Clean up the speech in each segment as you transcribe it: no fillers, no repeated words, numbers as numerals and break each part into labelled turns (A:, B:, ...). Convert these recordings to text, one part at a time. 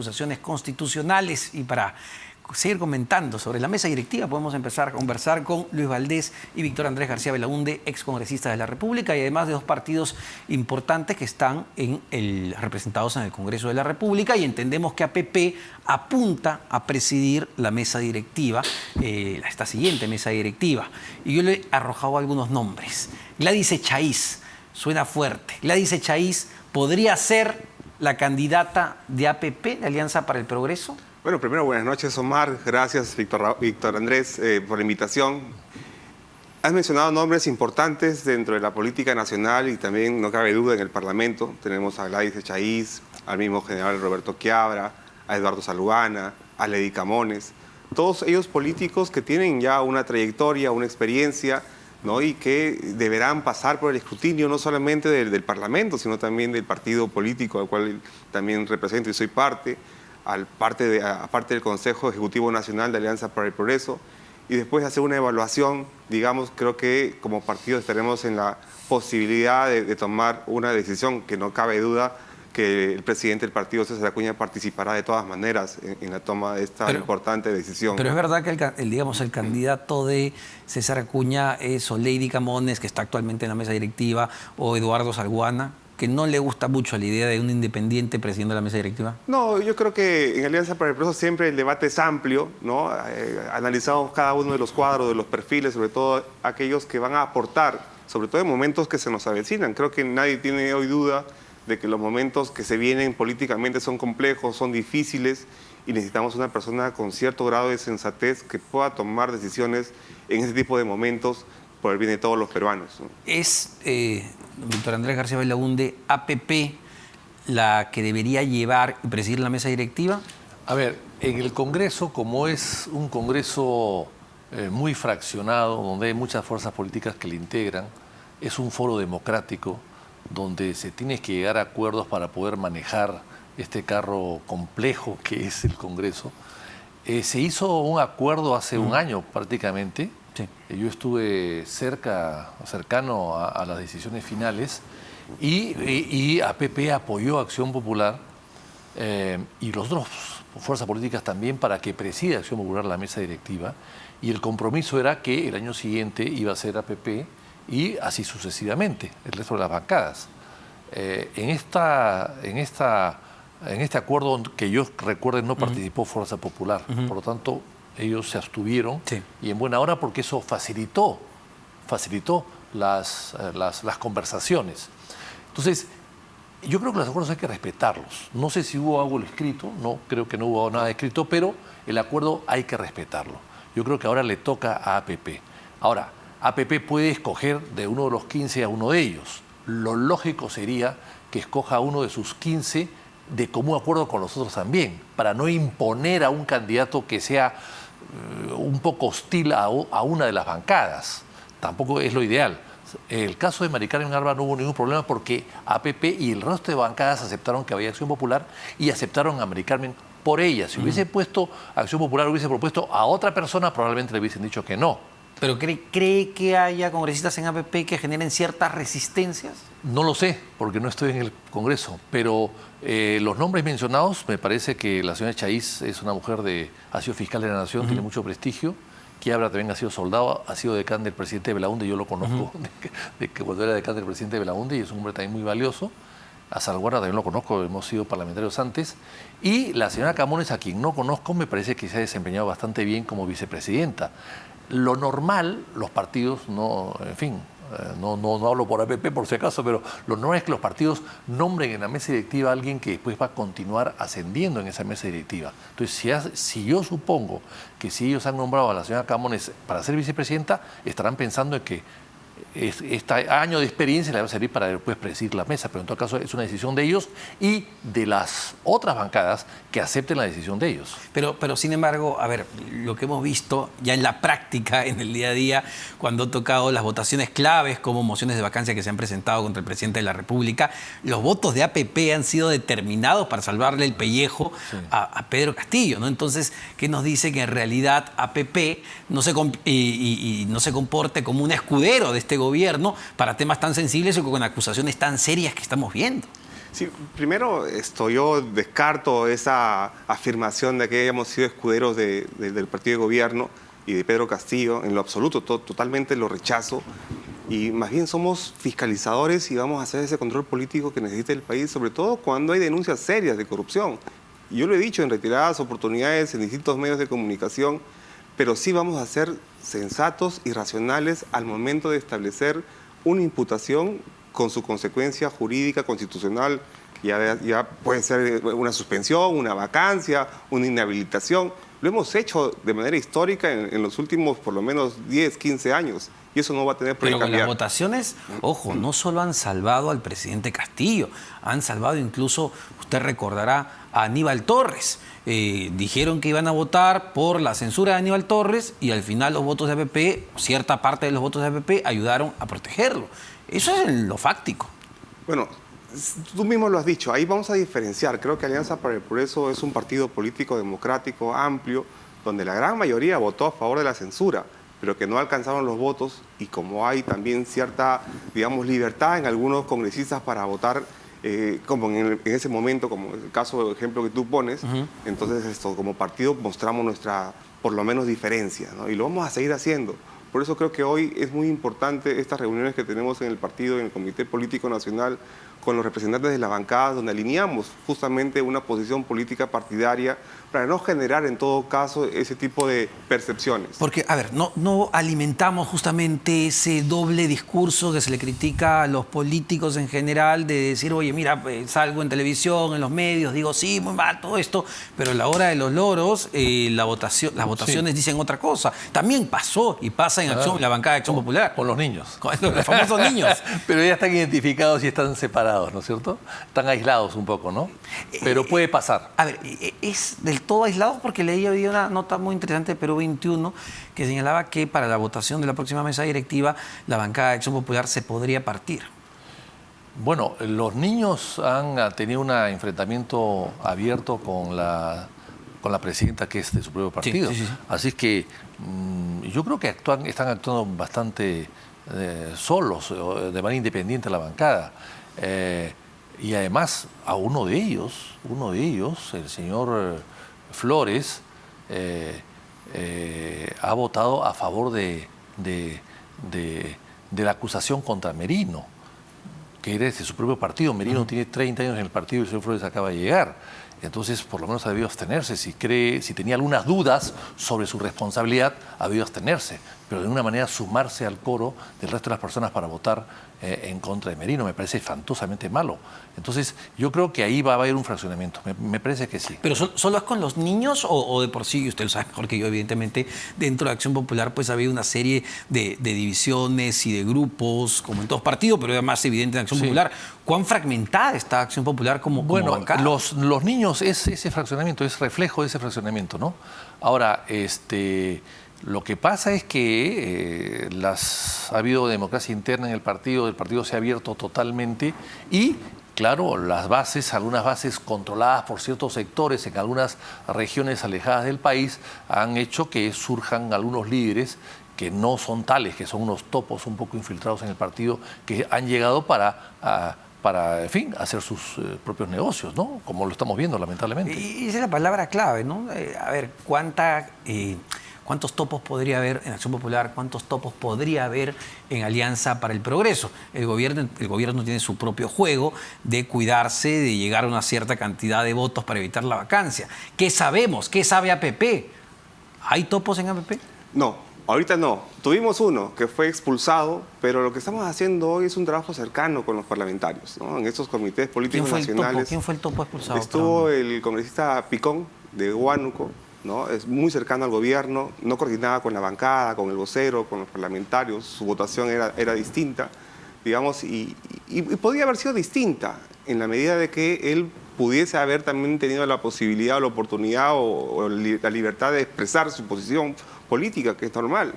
A: Acusaciones constitucionales. Y para seguir comentando sobre la mesa directiva podemos empezar a conversar con Luis Valdés y Víctor Andrés García Belaúnde, excongresistas de la República, y además de dos partidos importantes que están representados en el Congreso de la República, y entendemos que APP apunta a presidir la mesa directiva, esta siguiente mesa directiva. Y yo le he arrojado algunos nombres. Gladys Echaíz, suena fuerte. Gladys Echaíz podría ser la candidata de APP, de Alianza para el Progreso.
B: Bueno, primero, buenas noches, Omar. Gracias, Víctor Andrés, por la invitación. Has mencionado nombres importantes dentro de la política nacional y también, no cabe duda, en el Parlamento. Tenemos a Gladys Echaíz, al mismo general Roberto Quiabra, a Eduardo Salugana, a Lady Camones. Todos ellos políticos que tienen ya una trayectoria, una experiencia, ¿no? Y que deberán pasar por el escrutinio no solamente del Parlamento, sino también del partido político al cual también represento y soy parte, aparte del Consejo Ejecutivo Nacional de Alianza para el Progreso, y después hacer una evaluación. Digamos, creo que como partido estaremos en la posibilidad de tomar una decisión que no cabe duda que el presidente del partido, César Acuña, participará de todas maneras en la toma de esta importante decisión.
A: Pero es verdad que el candidato de César Acuña es o Lady Camones, que está actualmente en la mesa directiva, o Eduardo Salugana, que no le gusta mucho la idea de un independiente presidiendo la mesa directiva.
B: No, yo creo que en Alianza para el Progreso siempre el debate es amplio, ¿no? Analizamos cada uno de los cuadros, de los perfiles, sobre todo aquellos que van a aportar, sobre todo en momentos que se nos avecinan. Creo que nadie tiene hoy duda de que los momentos que se vienen políticamente son complejos, son difíciles, y necesitamos una persona con cierto grado de sensatez que pueda tomar decisiones en ese tipo de momentos por el bien de todos los peruanos, ¿no?
A: ¿Es, Víctor Andrés García Belaúnde, APP la que debería llevar y presidir la mesa directiva?
C: A ver, en el Congreso, como es un Congreso muy fraccionado, donde hay muchas fuerzas políticas que le integran, es un foro democrático, donde se tiene que llegar a acuerdos para poder manejar este carro complejo que es el Congreso. Se hizo un acuerdo hace un año prácticamente.
A: Sí.
C: Yo estuve cercano a las decisiones finales, y APP apoyó a Acción Popular y los dos fuerzas políticas también para que presida Acción Popular la mesa directiva, y el compromiso era que el año siguiente iba a ser APP y así sucesivamente, el resto de las bancadas. En este acuerdo, que yo recuerde, no participó Fuerza Popular, por lo tanto ellos se abstuvieron,
A: sí,
C: y en buena hora, porque eso facilitó las conversaciones. Entonces, yo creo que los acuerdos hay que respetarlos. No sé si hubo algo escrito, no creo que no hubo nada escrito, pero el acuerdo hay que respetarlo. Yo creo que ahora le toca a APP. Ahora, APP puede escoger de uno de los 15 a uno de ellos. Lo lógico sería que escoja a uno de sus 15 de común acuerdo con los otros también, para no imponer a un candidato que sea un poco hostil a una de las bancadas. Tampoco es lo ideal. El caso de Mari Carmen Alba no hubo ningún problema, porque APP y el resto de bancadas aceptaron que había Acción Popular y aceptaron a Mari Carmen por ella. Si hubiese puesto Acción Popular, hubiese propuesto a otra persona, probablemente le hubiesen dicho que no.
A: ¿Pero cree que haya congresistas en APP que generen ciertas resistencias?
C: No lo sé, porque no estoy en el Congreso, pero los nombres mencionados, me parece que la señora Echaíz es una mujer ha sido fiscal de la Nación, tiene mucho prestigio. Quiabra también ha sido soldado, ha sido decán del presidente Belaúnde, yo lo conozco de que cuando era decán del presidente Belaúnde, y es un hombre también muy valioso. A Salguarda también lo conozco, hemos sido parlamentarios antes. Y la señora Camones, a quien no conozco, me parece que se ha desempeñado bastante bien como vicepresidenta. Lo normal, los partidos, no hablo por APP por si acaso, pero lo normal es que los partidos nombren en la mesa directiva a alguien que después va a continuar ascendiendo en esa mesa directiva. Entonces, si yo supongo que si ellos han nombrado a la señora Camones para ser vicepresidenta, estarán pensando en que este año de experiencia le va a servir para después presidir la mesa, pero en todo caso es una decisión de ellos y de las otras bancadas que acepten la decisión de ellos.
A: Pero sin embargo, a ver, lo que hemos visto ya en la práctica, en el día a día, cuando ha tocado las votaciones claves como mociones de vacancia que se han presentado contra el presidente de la República, los votos de APP han sido determinados para salvarle el pellejo a Pedro Castillo, ¿no? Entonces, ¿qué nos dice? Que en realidad APP no se comporte como un escudero de este gobierno para temas tan sensibles o con acusaciones tan serias que estamos viendo.
B: Sí, primero, yo descarto esa afirmación de que hayamos sido escuderos del partido de gobierno y de Pedro Castillo. En lo absoluto, totalmente lo rechazo. Y más bien somos fiscalizadores y vamos a hacer ese control político que necesita el país, sobre todo cuando hay denuncias serias de corrupción. Y yo lo he dicho en retiradas oportunidades en distintos medios de comunicación, pero sí vamos a ser sensatos y racionales al momento de establecer una imputación con su consecuencia jurídica, constitucional. Ya puede ser una suspensión, una vacancia, una inhabilitación. Lo hemos hecho de manera histórica en los últimos por lo menos 10, 15 años. Y eso no va a tener por qué
A: Pero con
B: cambiar.
A: las votaciones, ojo, no solo han salvado al presidente Castillo, han salvado incluso, usted recordará, a Aníbal Torres. Dijeron que iban a votar por la censura de Aníbal Torres y al final los votos de APP, cierta parte de los votos de APP, ayudaron a protegerlo. Eso es en lo fáctico.
B: Bueno, tú mismo lo has dicho, ahí vamos a diferenciar. Creo que Alianza para el Progreso es un partido político democrático, amplio, donde la gran mayoría votó a favor de la censura, pero que no alcanzaron los votos, y como hay también cierta, digamos, libertad en algunos congresistas para votar, como en ese momento, como el caso, ejemplo que tú pones, entonces como partido mostramos nuestra, por lo menos, diferencia, ¿no? Y lo vamos a seguir haciendo. Por eso creo que hoy es muy importante estas reuniones que tenemos en el partido, en el Comité Político Nacional, con los representantes de las bancadas, donde alineamos justamente una posición política partidaria para no generar en todo caso ese tipo de percepciones.
A: Porque, a ver, no alimentamos justamente ese doble discurso que se le critica a los políticos en general de decir, oye, mira, salgo en televisión, en los medios, digo, sí, muy mal todo esto, pero a la hora de los loros, las votaciones dicen otra cosa. También pasó y pasa en Acción, la bancada de Acción Popular.
C: Con los niños.
A: Con los famosos niños.
C: Pero ya están identificados y están separados, ¿no es cierto? Están aislados un poco, ¿no? Pero puede pasar.
A: A ver, es del todo aislado porque leí hoy una nota muy interesante de Perú 21 que señalaba que para la votación de la próxima mesa directiva la bancada de Acción Popular se podría partir.
C: Bueno, los niños han tenido un enfrentamiento abierto con la presidenta, que es de su propio partido.
A: Sí.
C: Así que yo creo que están actuando bastante solos, de manera independiente la bancada. Y además a uno de ellos, el señor Flores, ha votado a favor de la acusación contra Merino, que era de su propio partido. Merino tiene 30 años en el partido y el señor Flores acaba de llegar. Entonces, por lo menos ha debido abstenerse. Si tenía algunas dudas sobre su responsabilidad, ha debido abstenerse, pero de una manera sumarse al coro del resto de las personas para votar en contra de Merino. Me parece espantosamente malo. Entonces, yo creo que ahí va a haber un fraccionamiento. Me parece que sí.
A: ¿Pero solo es con los niños o de por sí? Y usted lo sabe mejor que yo, evidentemente, dentro de Acción Popular pues ha habido una serie de divisiones y de grupos, como en todos partidos, pero además evidente en Acción Popular. ¿Cuán fragmentada está Acción Popular como bancada?
C: Los niños es ese fraccionamiento, es reflejo de ese fraccionamiento, ¿no? Ahora, lo que pasa es que ha habido democracia interna en el partido se ha abierto totalmente y, claro, algunas bases controladas por ciertos sectores en algunas regiones alejadas del país han hecho que surjan algunos líderes que no son tales, que son unos topos un poco infiltrados en el partido, que han llegado para, en fin, hacer sus propios negocios, ¿no? Como lo estamos viendo, lamentablemente.
A: Y esa es la palabra clave, ¿no? A ver, ¿cuántos topos podría haber en Acción Popular? ¿Cuántos topos podría haber en Alianza para el Progreso? El gobierno tiene su propio juego de cuidarse, de llegar a una cierta cantidad de votos para evitar la vacancia. ¿Qué sabemos? ¿Qué sabe APP? ¿Hay topos en APP?
B: No, ahorita no. Tuvimos uno que fue expulsado, pero lo que estamos haciendo hoy es un trabajo cercano con los parlamentarios, ¿no? En estos comités políticos nacionales.
A: ¿Quién fue el topo expulsado?
B: Estuvo el congresista Picón, de Huánuco, ¿no? Es muy cercano al gobierno, no coordinaba con la bancada, con el vocero, con los parlamentarios, su votación era distinta, digamos, y podría haber sido distinta en la medida de que él pudiese haber también tenido la posibilidad o la oportunidad o la libertad de expresar su posición política, que es normal.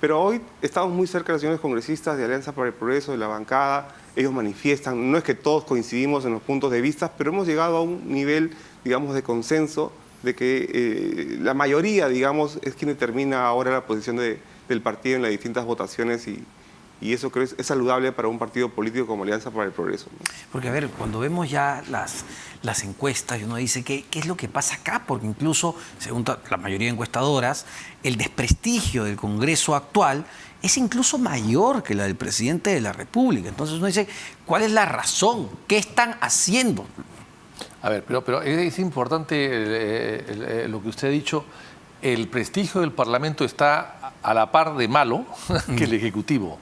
B: Pero hoy estamos muy cerca de los señores congresistas de Alianza para el Progreso, de la bancada, ellos manifiestan, no es que todos coincidimos en los puntos de vista, pero hemos llegado a un nivel, digamos, de consenso de que la mayoría, digamos, es quien determina ahora la posición del partido en las distintas votaciones y Y eso creo es saludable para un partido político como Alianza para el Progreso, ¿no?
A: Porque, a ver, cuando vemos ya las encuestas y uno dice, ¿qué es lo que pasa acá? Porque incluso, según la mayoría de encuestadoras, el desprestigio del Congreso actual es incluso mayor que la del presidente de la República. Entonces uno dice, ¿cuál es la razón? ¿Qué están haciendo?
C: A ver, pero es importante lo que usted ha dicho. El prestigio del Parlamento está a la par de malo que el Ejecutivo.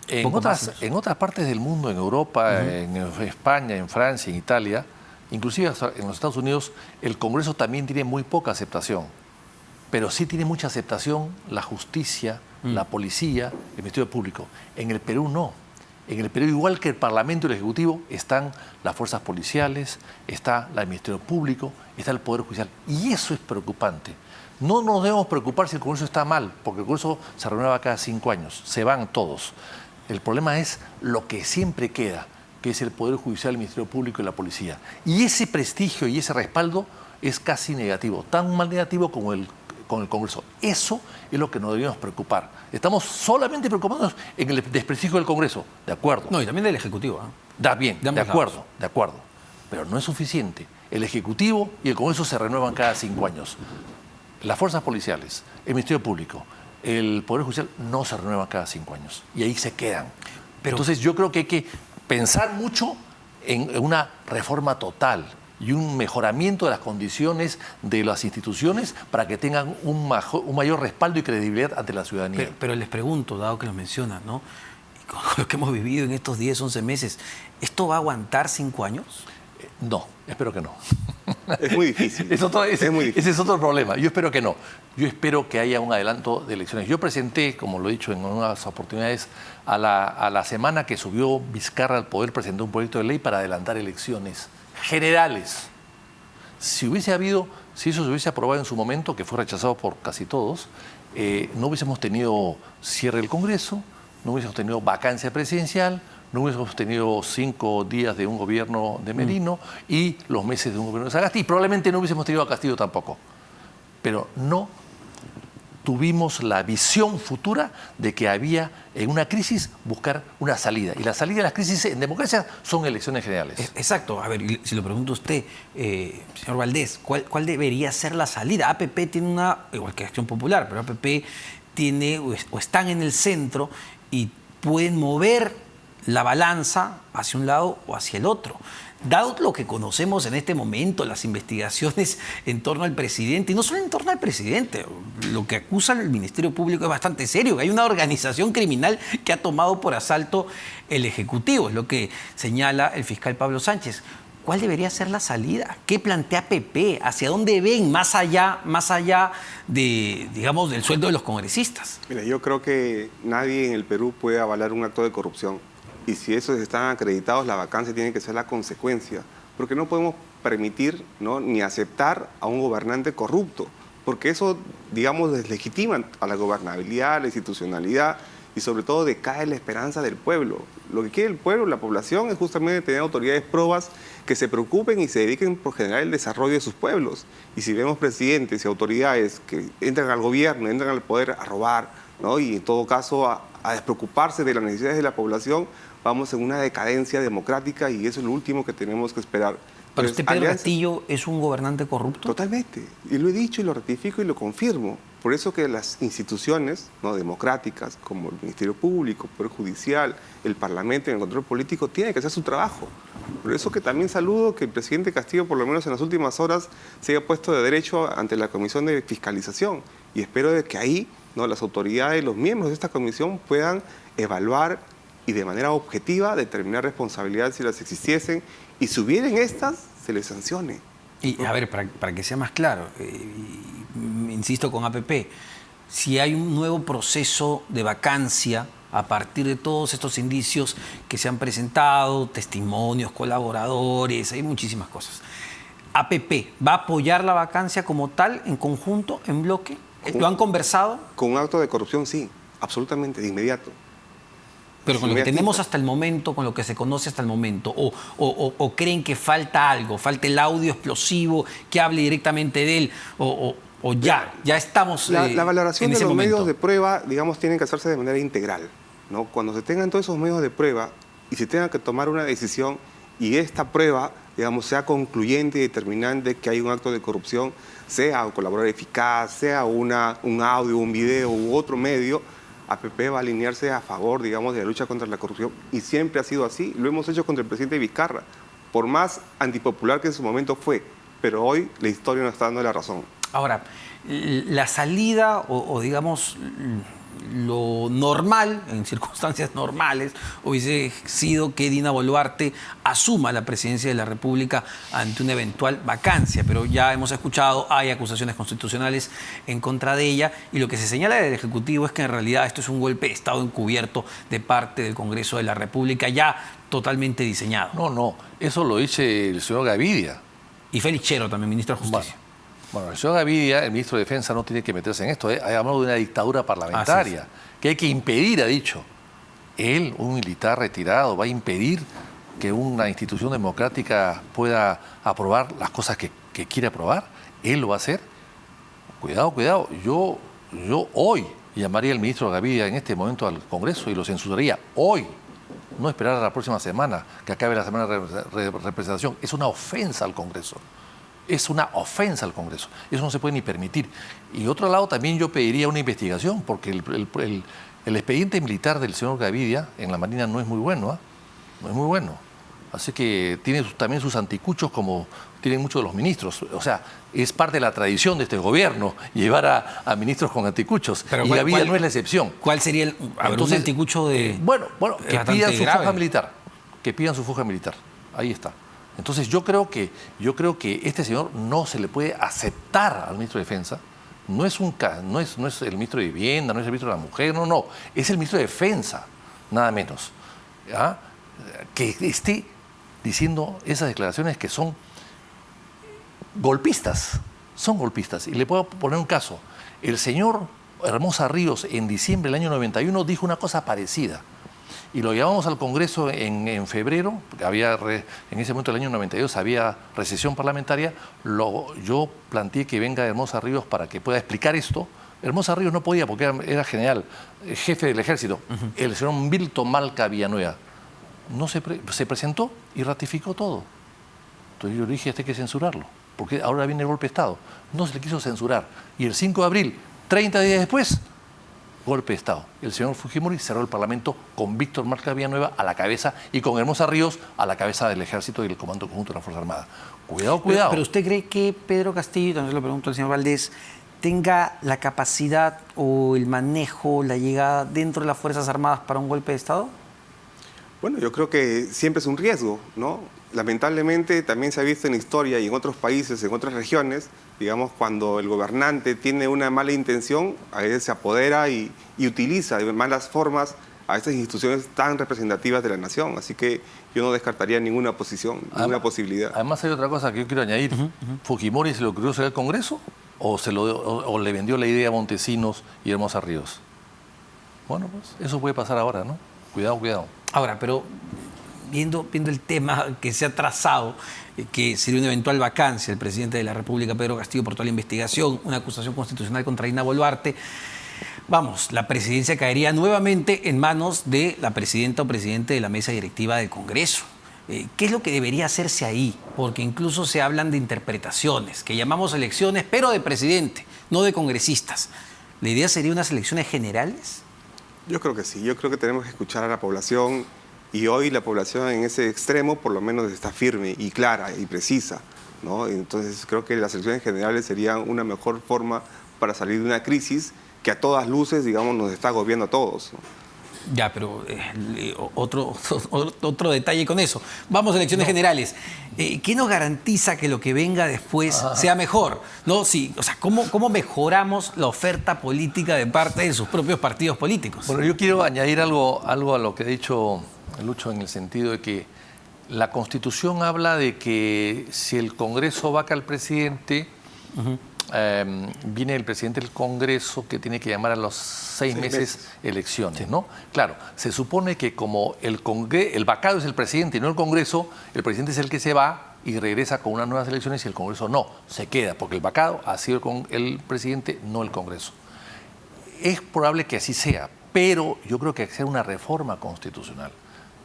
C: En otras partes del mundo, en Europa, en España, en Francia, en Italia, inclusive hasta en los Estados Unidos, el Congreso también tiene muy poca aceptación. Pero sí tiene mucha aceptación la justicia, la policía, el Ministerio Público. En el Perú no. En el Perú, igual que el Parlamento y el Ejecutivo, están las fuerzas policiales, está el Ministerio Público, está el Poder Judicial. Y eso es preocupante. No nos debemos preocupar si el Congreso está mal, porque el Congreso se renueva cada 5 años, se van todos. El problema es lo que siempre queda, que es el Poder Judicial, el Ministerio Público y la Policía. Y ese prestigio y ese respaldo es casi negativo, tan mal negativo como con el Congreso. Eso es lo que nos deberíamos preocupar. Estamos solamente preocupándonos en el desprestigio del Congreso, de acuerdo.
A: No, y también del Ejecutivo.
C: Da bien, de acuerdo. Pero no es suficiente. El Ejecutivo y el Congreso se renuevan cada 5 años. Las fuerzas policiales, el Ministerio Público, el Poder Judicial no se renuevan cada 5 años. Y ahí se quedan. Entonces yo creo que hay que pensar mucho en una reforma total y un mejoramiento de las condiciones de las instituciones para que tengan un mayor respaldo y credibilidad ante la ciudadanía.
A: Pero les pregunto, dado que lo mencionan, ¿no? Y con lo que hemos vivido en estos 10, 11 meses, ¿esto va a aguantar 5 años?
C: No, espero que no.
B: Es muy difícil.
C: Ese es otro problema. Yo espero que no. Yo espero que haya un adelanto de elecciones. Yo presenté, como lo he dicho en unas oportunidades, a la semana que subió Vizcarra al poder, presenté un proyecto de ley para adelantar elecciones generales. Si eso se hubiese aprobado en su momento, que fue rechazado por casi todos, no hubiésemos tenido cierre del Congreso, no hubiésemos tenido vacancia presidencial, no hubiésemos tenido 5 días de un gobierno de Merino y los meses de un gobierno de Sagasti, y probablemente no hubiésemos tenido a Castillo tampoco. Pero no tuvimos la visión futura de que había en una crisis buscar una salida. Y la salida de las crisis en democracia son elecciones generales.
A: Exacto. A ver, si lo pregunta usted, señor Valdés, ¿cuál debería ser la salida? APP tiene igual que Acción Popular, pero APP tiene o están en el centro y pueden mover la balanza hacia un lado o hacia el otro. Dado lo que conocemos en este momento, las investigaciones en torno al presidente, y no solo en torno al presidente, lo que acusa el Ministerio Público es bastante serio. Hay una organización criminal que ha tomado por asalto el Ejecutivo, es lo que señala el fiscal Pablo Sánchez. ¿Cuál debería ser la salida? ¿Qué plantea PP? ¿Hacia dónde ven más allá de, digamos, del sueldo de los congresistas?
B: Mira, yo creo que nadie en el Perú puede avalar un acto de corrupción. Y si esos están acreditados, la vacancia tiene que ser la consecuencia. Porque no podemos permitir, ¿no?, ni aceptar a un gobernante corrupto. Porque eso, digamos, deslegitima a la gobernabilidad, a la institucionalidad y sobre todo decae la esperanza del pueblo. Lo que quiere el pueblo, la población, es justamente tener autoridades probas que se preocupen y se dediquen por generar el desarrollo de sus pueblos. Y si vemos presidentes y autoridades que entran al gobierno, entran al poder a robar, ¿no?, y en todo caso a despreocuparse de las necesidades de la población, vamos en una decadencia democrática y eso es lo último que tenemos que esperar.
A: ¿Para usted Pedro Castillo es un gobernante corrupto?
B: Totalmente. Y lo he dicho y lo ratifico y lo confirmo. Por eso que las instituciones, ¿no?, democráticas, como el Ministerio Público, el Poder Judicial, el Parlamento y el control político, tienen que hacer su trabajo. Por eso que también saludo que el presidente Castillo, por lo menos en las últimas horas, se haya puesto de derecho ante la Comisión de Fiscalización. Y espero de que ahí, ¿no?, las autoridades, los miembros de esta comisión puedan evaluar y de manera objetiva determinar responsabilidades si las existiesen, y si hubieran estas, se les sancione.
A: Y a ver, para que sea más claro, insisto con APP, si hay un nuevo proceso de vacancia a partir de todos estos indicios que se han presentado, testimonios, colaboradores, hay muchísimas cosas. ¿APP va a apoyar la vacancia como tal, en conjunto, en bloque? ¿Lo han conversado?
B: Con un acto de corrupción, sí, absolutamente, de inmediato.
A: Pero con lo que tenemos hasta el momento, con lo que se conoce hasta el momento, o creen que falta algo, falta el audio explosivo que hable directamente de él, o ya estamos
B: la valoración
A: en
B: de
A: ese
B: los
A: momento.
B: medios de prueba, digamos, tienen que hacerse de manera integral. ¿no? Cuando se tengan todos esos medios de prueba y se tenga que tomar una decisión y esta prueba, digamos, sea concluyente y determinante que hay un acto de corrupción, sea un colaborador eficaz, sea un audio, un video u otro medio, APP va a alinearse a favor, digamos, de la lucha contra la corrupción, y siempre ha sido así. Lo hemos hecho contra el presidente Vizcarra, por más antipopular que en su momento fue, pero hoy la historia nos está dando la razón.
A: Ahora, la salida o digamos lo normal, en circunstancias normales, hubiese sido que Dina Boluarte asuma la presidencia de la República ante una eventual vacancia, pero ya hemos escuchado, hay acusaciones constitucionales en contra de ella, y lo que se señala del Ejecutivo es que en realidad esto es un golpe de Estado encubierto de parte del Congreso de la República, ya totalmente diseñado.
C: No, eso lo dice el señor Gavidia.
A: Y Félix Chero también, ministro de Justicia.
C: Bueno, el señor Gavidia, el ministro de Defensa, no tiene que meterse en esto. Ha hablado de una dictadura parlamentaria, que hay que impedir, ha dicho. Él, un militar retirado, va a impedir que una institución democrática pueda aprobar las cosas que quiere aprobar. Él lo va a hacer. Cuidado. Yo hoy llamaría al ministro Gavidia en este momento al Congreso y lo censuraría hoy. No esperar a la próxima semana, que acabe la semana de representación. Es una ofensa al Congreso. Es una ofensa al Congreso. Eso no se puede ni permitir. Y otro lado también yo pediría una investigación, porque el expediente militar del señor Gavidia en la Marina no es muy bueno, ¿eh? No es muy bueno. Así que tiene también sus anticuchos, como tienen muchos de los ministros. O sea, es parte de la tradición de este gobierno llevar a ministros con anticuchos.
A: Pero
C: y Gavidia no es la excepción.
A: ¿Cuál sería un anticucho de...?
C: Bueno, que pidan su fuga militar. Que pidan su fuga militar. Ahí está. Entonces yo creo que este señor no se le puede aceptar al ministro de Defensa. No es el ministro de Vivienda, no es el ministro de la Mujer, no. Es el ministro de Defensa, nada menos. ¿Ya? Que esté diciendo esas declaraciones que son golpistas. Son golpistas. Y le puedo poner un caso. El señor Hermosa Ríos en diciembre del año 91 dijo una cosa parecida. Y lo llevamos al Congreso en febrero, porque en ese momento del año 92 había recesión parlamentaria. Yo planteé que venga Hermosa Ríos para que pueda explicar esto. Hermosa Ríos no podía porque era general, jefe del ejército. El señor Milton Malca Villanueva no se presentó y ratificó todo. Entonces yo dije, hay que censurarlo, porque ahora viene el golpe de Estado. No se le quiso censurar. Y el 5 de abril, 30 días después, golpe de Estado. El señor Fujimori cerró el Parlamento con Víctor Malca Villanueva a la cabeza y con Hermosa Ríos a la cabeza del Ejército y el Comando Conjunto de la Fuerza Armada. Cuidado.
A: Pero ¿usted cree que Pedro Castillo, también se lo pregunto al señor Valdés, tenga la capacidad o el manejo, la llegada dentro de las Fuerzas Armadas para un golpe de Estado?
B: Bueno, yo creo que siempre es un riesgo, ¿no? Lamentablemente también se ha visto en la historia y en otros países, en otras regiones, digamos, cuando el gobernante tiene una mala intención, a veces se apodera y utiliza de malas formas a estas instituciones tan representativas de la nación. Así que yo no descartaría ninguna posición, ninguna posibilidad.
C: Además hay otra cosa que yo quiero añadir. ¿Fujimori se lo ocurrió salir al Congreso o le vendió la idea a Montesinos y Hermosa Ríos? Bueno, pues eso puede pasar ahora, ¿no? Cuidado.
A: Ahora, pero viendo el tema que se ha trazado, que sería una eventual vacancia el presidente de la República, Pedro Castillo, por toda la investigación, una acusación constitucional contra Dina Boluarte, vamos, la presidencia caería nuevamente en manos de la presidenta o presidente de la mesa directiva del Congreso. ¿Qué es lo que debería hacerse ahí? Porque incluso se hablan de interpretaciones, que llamamos elecciones, pero de presidente, no de congresistas. ¿La idea sería unas elecciones generales?
B: Yo creo que sí, yo creo que tenemos que escuchar a la población, y hoy la población en ese extremo por lo menos está firme y clara y precisa, ¿no? Entonces creo que las elecciones generales serían una mejor forma para salir de una crisis que a todas luces, digamos, nos está agobiando a todos, ¿no?
A: Ya, pero otro detalle con eso. Vamos a elecciones generales. ¿Qué nos garantiza que lo que venga después sea mejor? ¿No? Sí, o sea, ¿cómo mejoramos la oferta política de parte de sus propios partidos políticos?
C: Bueno, yo quiero añadir algo a lo que ha dicho Lucho, en el sentido de que la Constitución habla de que si el Congreso vaca al presidente, viene el presidente del Congreso que tiene que llamar a los 6 meses elecciones, ¿no? Claro, se supone que como el vacado es el presidente y no el Congreso, el presidente es el que se va y regresa con unas nuevas elecciones y el Congreso no, se queda, porque el vacado ha sido con el presidente, no el Congreso. Es probable que así sea, Pero yo creo que hay que hacer una reforma constitucional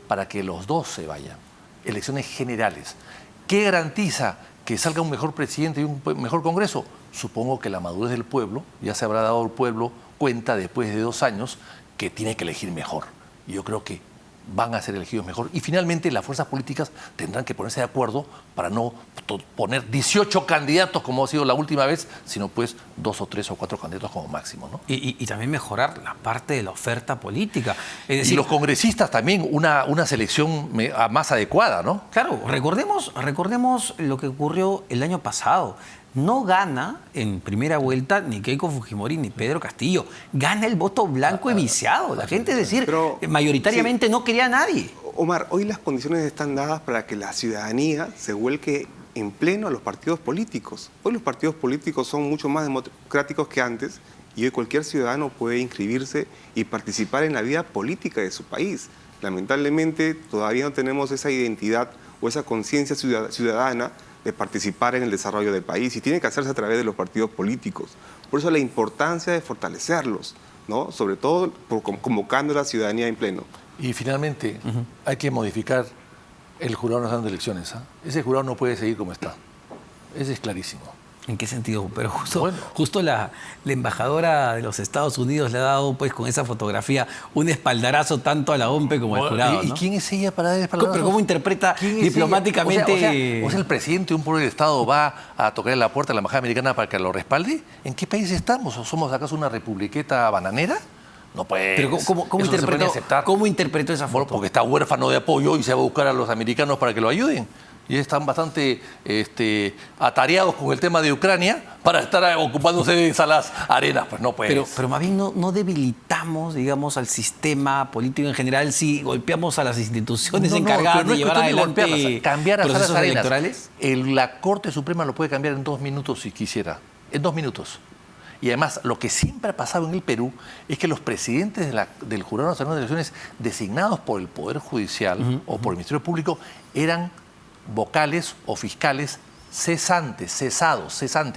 C: para que los dos se vayan. Elecciones generales. ¿Qué garantiza que salga un mejor presidente y un mejor Congreso? Supongo que la madurez del pueblo, ya se habrá dado el pueblo cuenta después de 2 años que tiene que elegir mejor. Y yo creo que van a ser elegidos mejor. Y finalmente las fuerzas políticas tendrán que ponerse de acuerdo para no poner 18 candidatos como ha sido la última vez, sino pues 2 o 3 o 4 candidatos como máximo, ¿no?
A: Y también mejorar la parte de la oferta política. Es decir,
C: y los congresistas también una selección más adecuada, ¿no?
A: Claro, recordemos lo que ocurrió el año pasado. No gana en primera vuelta ni Keiko Fujimori ni Pedro Castillo. Gana el voto blanco y viciado. La gente, es decir,
B: Pero,
A: mayoritariamente
B: sí.
A: no quería a nadie.
B: Omar, hoy las condiciones están dadas para que la ciudadanía se vuelque en pleno a los partidos políticos. Hoy los partidos políticos son mucho más democráticos que antes y hoy cualquier ciudadano puede inscribirse y participar en la vida política de su país. Lamentablemente todavía no tenemos esa identidad o esa conciencia ciudadana de participar en el desarrollo del país y tiene que hacerse a través de los partidos políticos. Por eso la importancia de fortalecerlos, ¿no? Sobre todo convocando a la ciudadanía en pleno.
C: Y finalmente hay que modificar el Jurado Nacional de Elecciones. Ese jurado no puede seguir como está. Ese es clarísimo.
A: ¿En qué sentido? Pero justo la embajadora de los Estados Unidos le ha dado, pues, con esa fotografía, un espaldarazo tanto a la OMPE como al jurado,
C: ¿Y
A: ¿no?
C: quién es ella para dar espaldarazo?
A: Pero ¿cómo interpreta diplomáticamente?
C: O sea, el presidente de un pueblo del Estado va a tocar la puerta a la embajada americana para que lo respalde. ¿En qué país estamos? ¿O somos acaso una republiqueta bananera? No, pues.
A: Pero ¿cómo interpretó esa foto?
C: Bueno, porque está huérfano de apoyo y se va a buscar a los americanos para que lo ayuden. Y están bastante atareados con el tema de Ucrania para estar ocupándose de esas arenas. Pues no, pues.
A: Pero más bien no debilitamos, digamos, al sistema político en general si golpeamos a las instituciones encargadas de llevar adelante
C: cambiar a
A: procesos
C: salas arenas.
A: electorales.
C: La Corte Suprema lo puede cambiar en 2 minutos si quisiera. En 2 minutos. Y además, lo que siempre ha pasado en el Perú es que los presidentes del Jurado Nacional de Elecciones designados por el Poder Judicial o por el Ministerio Público eran vocales o fiscales cesantes,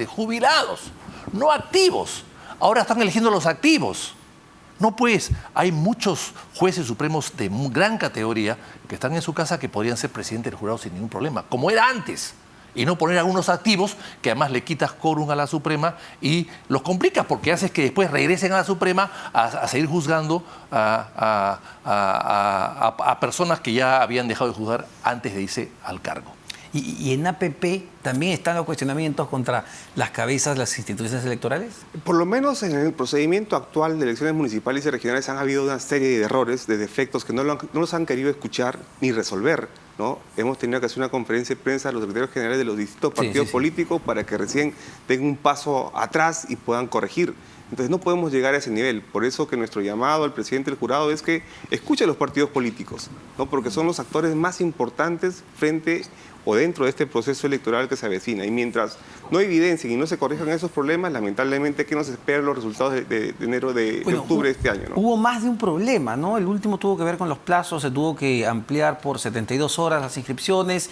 C: jubilados, no activos. Ahora están eligiendo los activos. No, pues, hay muchos jueces supremos de gran categoría que están en su casa que podrían ser presidentes del jurado sin ningún problema, como era antes. Y no poner a unos activos que además le quitas quórum a la Suprema y los complicas porque haces que después regresen a la Suprema a seguir juzgando a personas que ya habían dejado de juzgar antes de irse al cargo.
A: Y en APP también están los cuestionamientos contra las cabezas de las instituciones electorales.
B: Por lo menos en el procedimiento actual de elecciones municipales y regionales han habido una serie de errores, de defectos que no los han querido escuchar ni resolver, ¿no? Hemos tenido que hacer una conferencia de prensa a los secretarios generales de los distintos partidos políticos para que recién den un paso atrás y puedan corregir. Entonces no podemos llegar a ese nivel. Por eso que nuestro llamado al presidente del jurado es que escuche a los partidos políticos, ¿no? Porque son los actores más importantes frente o dentro de este proceso electoral que se avecina. Y mientras no evidencien y no se corrijan esos problemas, lamentablemente, ¿qué nos esperan los resultados de enero, de octubre de este año, ¿no?
A: Hubo más de un problema, ¿no? El último tuvo que ver con los plazos, se tuvo que ampliar por 72 horas las inscripciones,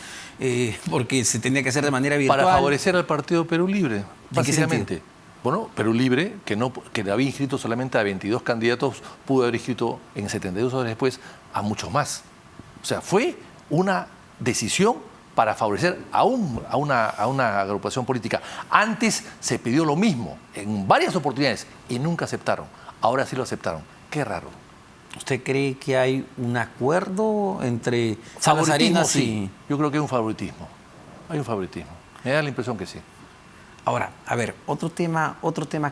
A: porque se tenía que hacer de manera virtual.
C: Para favorecer al Partido Perú Libre, básicamente.
A: ¿En qué sentido?
C: Bueno, Perú Libre, que había inscrito solamente a 22 candidatos, pudo haber inscrito en 72 horas después a muchos más. O sea, fue una decisión para favorecer a una agrupación política. Antes se pidió lo mismo en varias oportunidades y nunca aceptaron. Ahora sí lo aceptaron. Qué raro.
A: ¿Usted cree que hay un acuerdo entre
C: Salas Arenas?
A: Sí.
C: Sí, yo creo que hay un favoritismo. Hay un favoritismo. Me da la impresión que sí.
A: Ahora, a ver, otro tema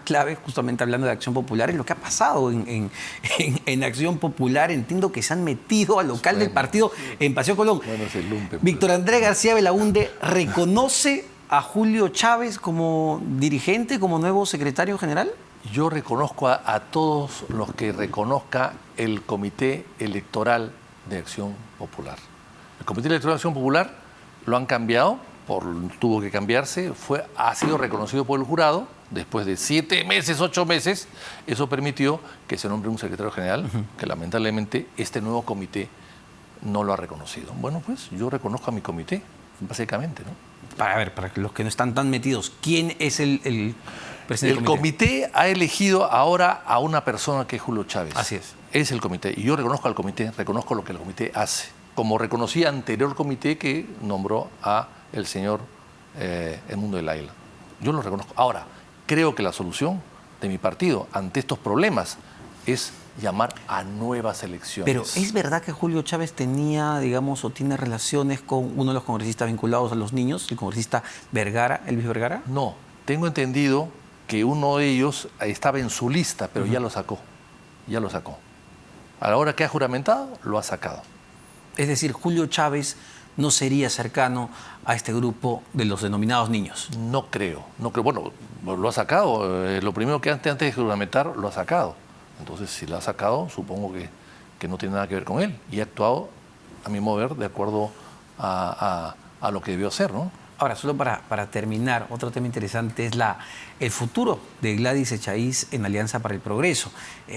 A: clave, justamente hablando de Acción Popular, es lo que ha pasado en Acción Popular. Entiendo que se han metido al local del partido en Paseo Colón.
C: Bueno, es el lumpen,
A: Víctor Andrés García Belaúnde reconoce a Julio Chávez como dirigente, como nuevo secretario general.
C: Yo reconozco a todos los que reconozca el Comité Electoral de Acción Popular. El Comité Electoral de Acción Popular lo han cambiado. Tuvo que cambiarse, ha sido reconocido por el jurado después de 7 meses, 8 meses. Eso permitió que se nombre un secretario general, que lamentablemente este nuevo comité no lo ha reconocido. Bueno, pues yo reconozco a mi comité, básicamente, ¿no?
A: Para los que no están tan metidos, ¿quién es el presidente
C: El
A: del comité.
C: comité ha elegido ahora a una persona que es Julio Chávez.
A: Así es.
C: Es el comité. Y yo reconozco al comité, reconozco lo que el comité hace. Como reconocí anterior comité que nombró a el señor Edmundo de la Isla. Yo lo reconozco. Ahora, creo que la solución de mi partido ante estos problemas es llamar a nuevas elecciones.
A: Pero ¿es verdad que Julio Chávez tenía, digamos, o tiene relaciones con uno de los congresistas vinculados a los niños, el congresista Vergara, Elvis Vergara?
C: No, tengo entendido que uno de ellos estaba en su lista, pero ya lo sacó. Ya lo sacó. A la hora que ha juramentado, lo ha sacado.
A: Es decir, Julio Chávez no sería cercano a este grupo de los denominados niños.
C: No creo. Bueno, lo ha sacado. Lo primero que antes de juramentar, lo ha sacado. Entonces, si lo ha sacado, supongo que no tiene nada que ver con él. Y ha actuado, a mi modo de ver, de acuerdo a lo que debió hacer, ¿no?
A: Ahora, solo para terminar, otro tema interesante es el futuro de Gladys Echaíz en Alianza para el Progreso.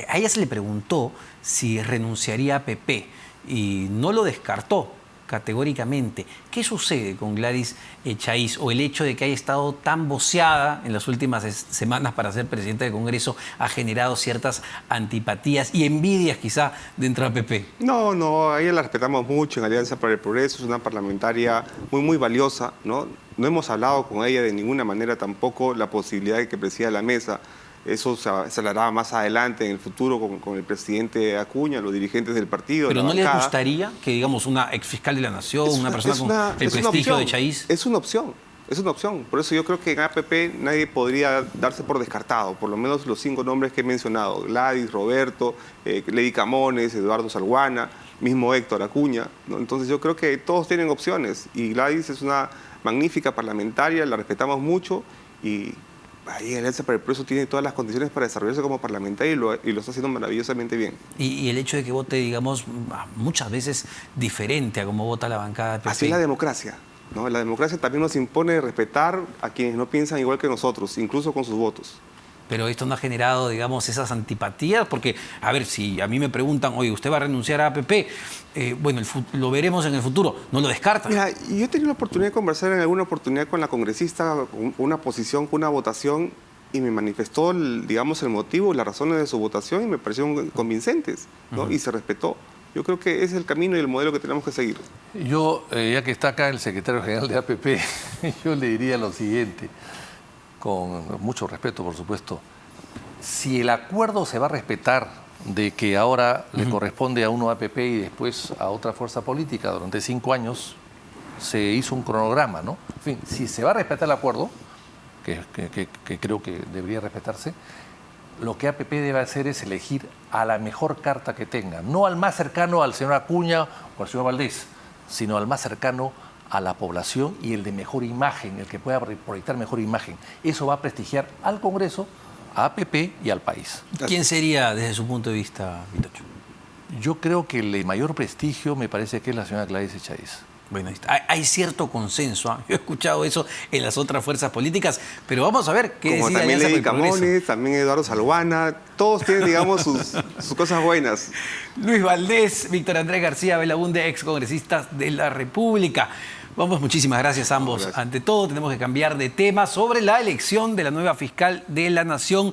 A: A ella se le preguntó si renunciaría a PP y no lo descartó categóricamente. ¿Qué sucede con Gladys Echaíz o el hecho de que haya estado tan voceada en las últimas semanas para ser presidenta del Congreso ha generado ciertas antipatías y envidias quizá dentro de PP?
B: No, a ella la respetamos mucho en Alianza para el Progreso, es una parlamentaria muy valiosa, ¿no? No hemos hablado con ella de ninguna manera tampoco la posibilidad de que presida la mesa. Eso se hablará más adelante en el futuro con el presidente Acuña, los dirigentes del partido.
A: ¿Pero
B: la
A: no les
B: bancada.
A: gustaría que, digamos, una exfiscal de la Nación, una persona con el prestigio de Echaíz?
B: Es una opción. Por eso yo creo que en APP nadie podría darse por descartado, por lo menos los 5 nombres que he mencionado: Gladys, Roberto, Lady Camones, Eduardo Salguana, mismo Héctor Acuña, ¿no? Entonces yo creo que todos tienen opciones y Gladys es una magnífica parlamentaria, la respetamos mucho y ahí Alianza para el Progreso tiene todas las condiciones para desarrollarse como parlamentaria y lo está haciendo maravillosamente bien.
A: Y el hecho de que vote, digamos, muchas veces diferente a cómo vota la bancada de PP.
B: Así es la democracia, ¿no? La democracia también nos impone respetar a quienes no piensan igual que nosotros, incluso con sus votos.
A: Pero esto no ha generado, digamos, esas antipatías, porque, a ver, si a mí me preguntan, oye, ¿usted va a renunciar a APP? Bueno, lo veremos en el futuro, no lo descarta.
B: Mira, yo he tenido la oportunidad de conversar en alguna oportunidad con la congresista, con una posición, con una votación, y me manifestó, digamos, el motivo, las razones de su votación, y me parecieron convincentes, ¿no? Y se respetó. Yo creo que ese es el camino y el modelo que tenemos que seguir.
C: Yo, ya que está acá el secretario general de APP, yo le diría lo siguiente, con mucho respeto, por supuesto. Si el acuerdo se va a respetar de que ahora le corresponde a uno APP y después a otra fuerza política durante 5 años, se hizo un cronograma, ¿no? En fin, si se va a respetar el acuerdo, que creo que debería respetarse, lo que APP debe hacer es elegir a la mejor carta que tenga, no al más cercano al señor Acuña o al señor Valdés, sino al más cercano a la población y el de mejor imagen, el que pueda proyectar mejor imagen. Eso va a prestigiar al Congreso, a APP y al país.
A: ¿Quién sería, desde su punto de vista, Vitocho?
C: Yo creo que el de mayor prestigio me parece que es la señora Gladys Echaíz.
A: Bueno, hay cierto consenso, ¿eh? Yo he escuchado eso en las otras fuerzas políticas, pero vamos a ver qué
B: Como
A: decide
B: también
A: Alianza
B: Lady
A: para el Progreso.
B: Camones, también Eduardo Salguana, todos tienen, digamos, sus cosas buenas.
A: Luis Valdés, Víctor Andrés García Belaúnde, ex congresistas de la República. Vamos, muchísimas gracias a ambos.
B: Gracias.
A: Ante todo, tenemos que cambiar de tema sobre la elección de la nueva fiscal de la Nación.